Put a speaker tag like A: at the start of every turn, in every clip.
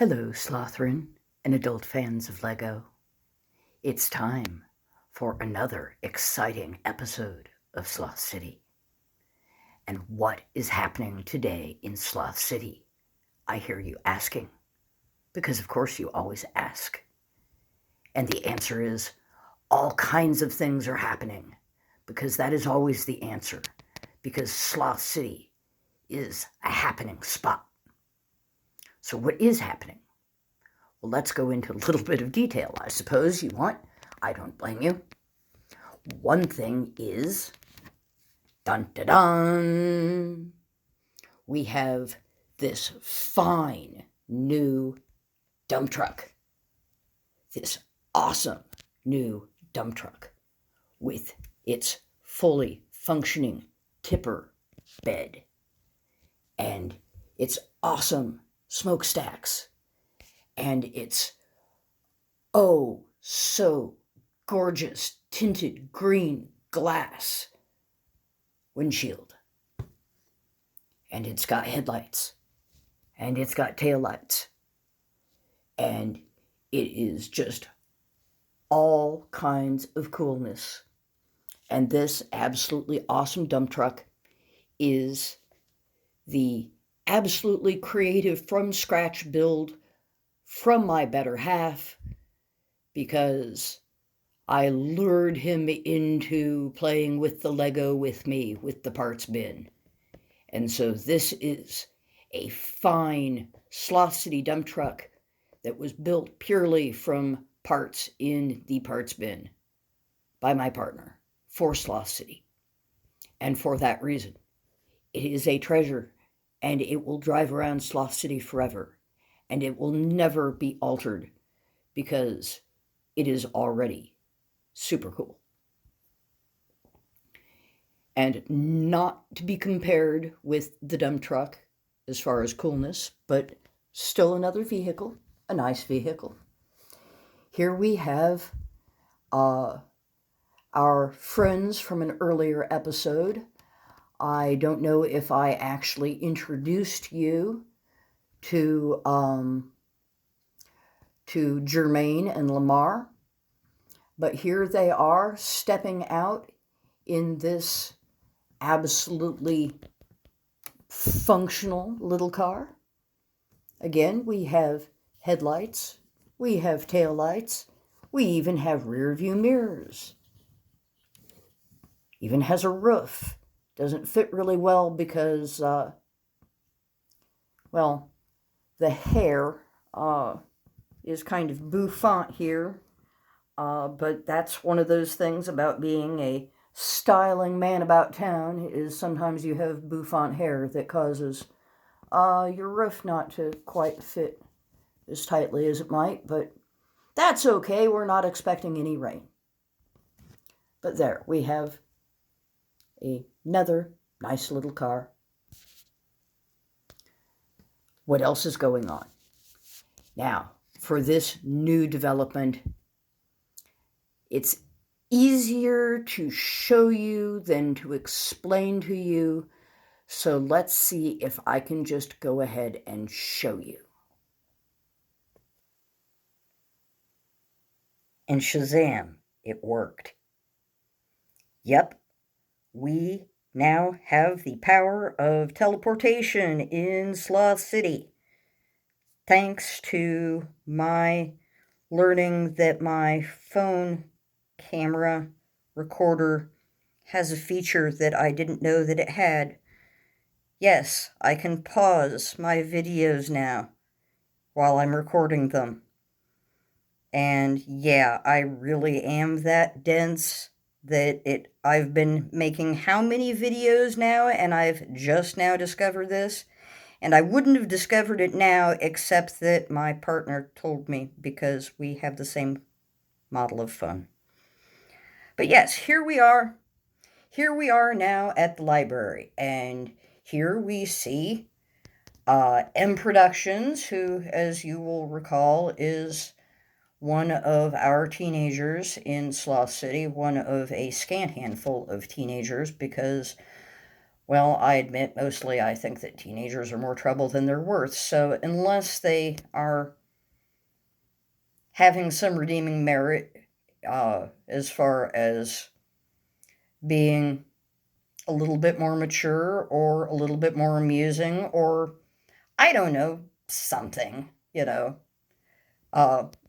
A: Hello, Slothrin and adult fans of Lego. It's time for another exciting episode of Sloth City. And what is happening today in Sloth City? I hear you asking, because of course you always ask. And the answer is all kinds of things are happening, because that is always the answer, because Sloth City is a happening spot. So what is happening? Well, let's go into a little bit of detail, I suppose you want. I don't blame you. One thing is, dun-da-dun, we have this fine new dump truck. This awesome new dump truck with its fully functioning tipper bed and its awesome smokestacks and its oh so gorgeous tinted green glass windshield. And it's got headlights and it's got taillights and it is just all kinds of coolness. And this absolutely awesome dump truck is the absolutely creative from scratch build from my better half, because I lured him into playing with the Lego with me with the parts bin. And so this is a fine Sloth City dump truck that was built purely from parts in the parts bin by my partner for Sloth City. And for that reason, it is a treasure, and it will drive around Sloth City forever, and it will never be altered because it is already super cool. And not to be compared with the dump truck as far as coolness, but still another vehicle, a nice vehicle. Here we have our friends from an earlier episode. I don't know if I actually introduced you to Germaine and Lamar, but here they are stepping out in this absolutely functional little car. Again, we have headlights, we have taillights, we even have rear view mirrors. Even has a roof. Doesn't fit really well because, the hair is kind of bouffant here. But that's one of those things about being a styling man about town, is sometimes you have bouffant hair that causes your roof not to quite fit as tightly as it might, but that's okay. We're not expecting any rain. But there, we have another nice little car. What else is going on? Now, for this new development, it's easier to show you than to explain to you. So let's see if I can just go ahead and show you. And Shazam, it worked. Yep, we now have the power of teleportation in Sloth City. Thanks to my learning that my phone camera recorder has a feature that I didn't know that it had. Yes, I can pause my videos now while I'm recording them. And yeah, I really am that dense that I've been making how many videos now, and I've just now discovered this. And I wouldn't have discovered it now except that my partner told me, because we have the same model of phone. But yes, here we are. Here we are now at the library, and here we see M Productions, who, as you will recall, is one of our teenagers in Sloth City, one of a scant handful of teenagers, because, Well, I admit mostly I think that teenagers are more trouble than they're worth, so unless they are having some redeeming merit as far as being a little bit more mature or a little bit more amusing or, I don't know, something,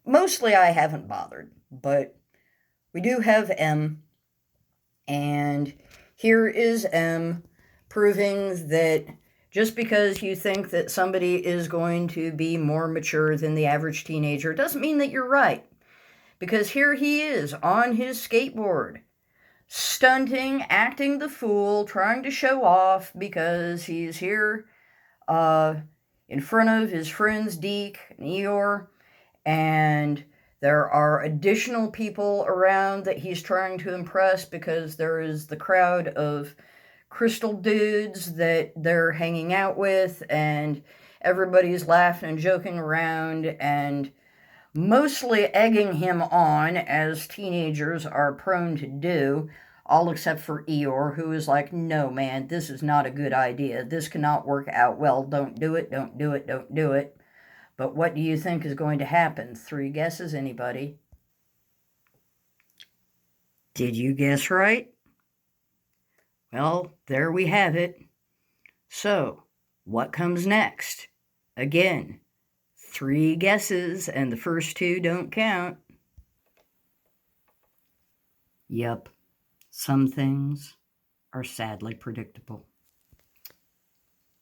A: Mostly I haven't bothered, but we do have M, and here is M proving that just because you think that somebody is going to be more mature than the average teenager doesn't mean that you're right. Because here he is on his skateboard, stunting, acting the fool, trying to show off because he's here in front of his friends Deke and Eeyore, and there are additional people around that he's trying to impress because there is the crowd of crystal dudes that they're hanging out with, and everybody's laughing and joking around and mostly egging him on, as teenagers are prone to do, all except for Eeyore, who is like, no, man, this is not a good idea. This cannot work out well. Don't do it, don't do it, don't do it. But what do you think is going to happen? 3 guesses, anybody? Did you guess right? Well, there we have it. So, what comes next? Again, 3 guesses, and the first 2 don't count. Yep, some things are sadly predictable.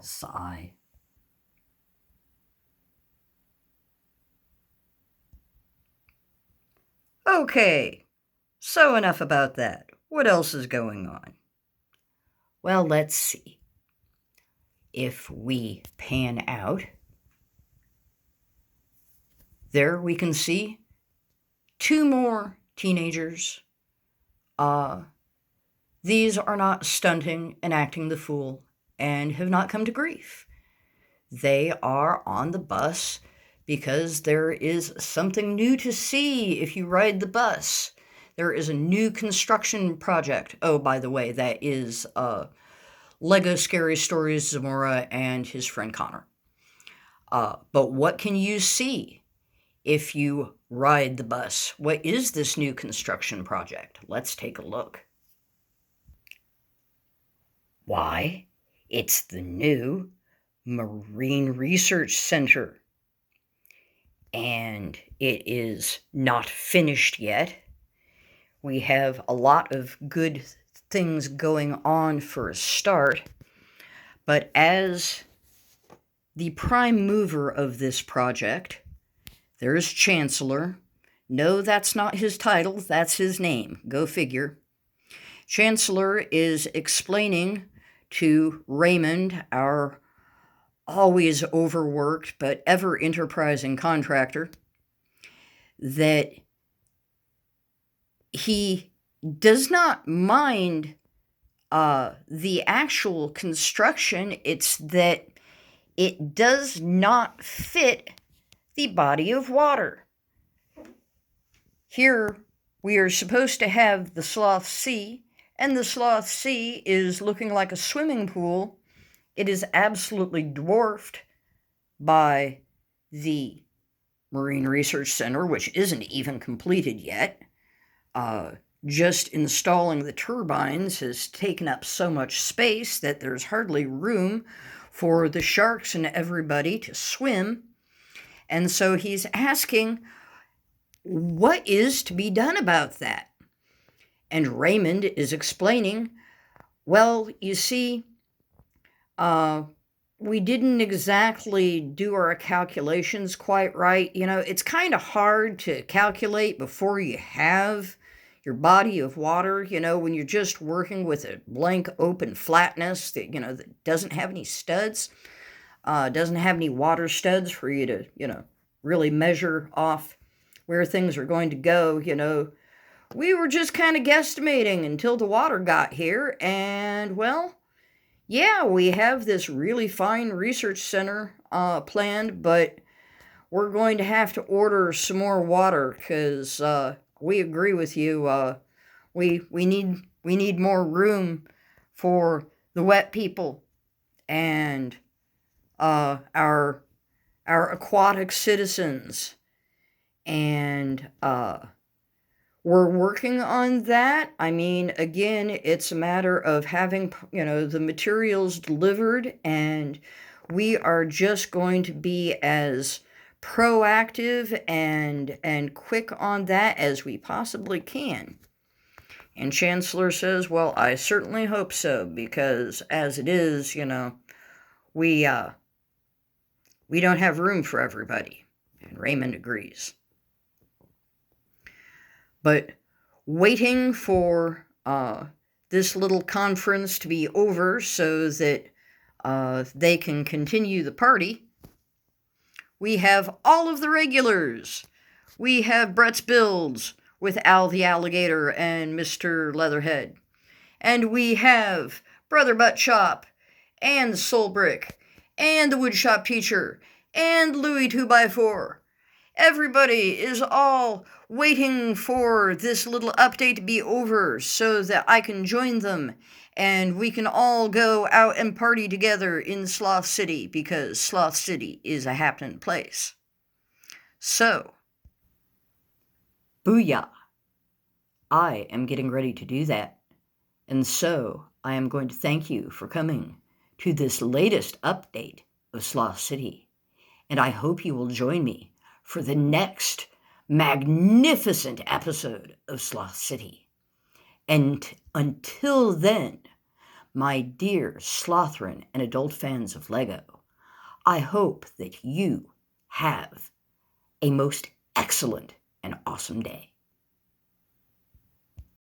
A: Sigh. Okay, so enough about that. What else is going on? Well, let's see. If we pan out, there we can see 2 more teenagers. These are not stunting and acting the fool and have not come to grief. They are on the bus because there is something new to see if you ride the bus. There is a new construction project. Oh, by the way, that is Lego Scary Stories Zamora and his friend Connor. But what can you see if you ride the bus? What is this new construction project? Let's take a look. Why, it's the new Marine Research Center. And it is not finished yet. We have a lot of good things going on for a start. But as the prime mover of this project, there's Chancellor. No, that's not his title, that's his name. Go figure. Chancellor is explaining to Raymond, our always overworked but ever enterprising contractor, that he does not mind the actual construction. It's that it does not fit the body of water. Here we are supposed to have the Sloth Sea, and the Sloth Sea is looking like a swimming pool. It is absolutely dwarfed by the Marine Research Center, which isn't even completed yet. Just installing the turbines has taken up so much space that there's hardly room for the sharks and everybody to swim. And so he's asking, what is to be done about that? And Raymond is explaining, well, you see, we didn't exactly do our calculations quite right. It's kind of hard to calculate before you have your body of water, when you're just working with a blank open flatness that, that doesn't have any studs, doesn't have any water studs for you to, really measure off where things are going to go. We were just kind of guesstimating until the water got here, and, well, yeah, we have this really fine research center planned, but we're going to have to order some more water because we agree with you. We need more room for the wet people and our aquatic citizens. And we're working on that. I mean, again, it's a matter of having, the materials delivered, and we are just going to be as proactive and quick on that as we possibly can. And Chancellor says, well, I certainly hope so, because as it is, we don't have room for everybody. And Raymond agrees. But waiting for this little conference to be over so that they can continue the party, we have all of the regulars. We have Brett's Builds with Al the Alligator and Mr. Leatherhead. And we have Brother Buttshop and Soulbrick and the Woodshopteacher and Louie 2x4. Everybody is all waiting for this little update to be over so that I can join them and we can all go out and party together in Sloth City, because Sloth City is a happening place. So, booyah! I am getting ready to do that. And so, I am going to thank you for coming to this latest update of Sloth City. And I hope you will join me for the next magnificent episode of Sloth City. And until then, my dear Slothrin and adult fans of Lego, I hope that you have a most excellent and awesome day.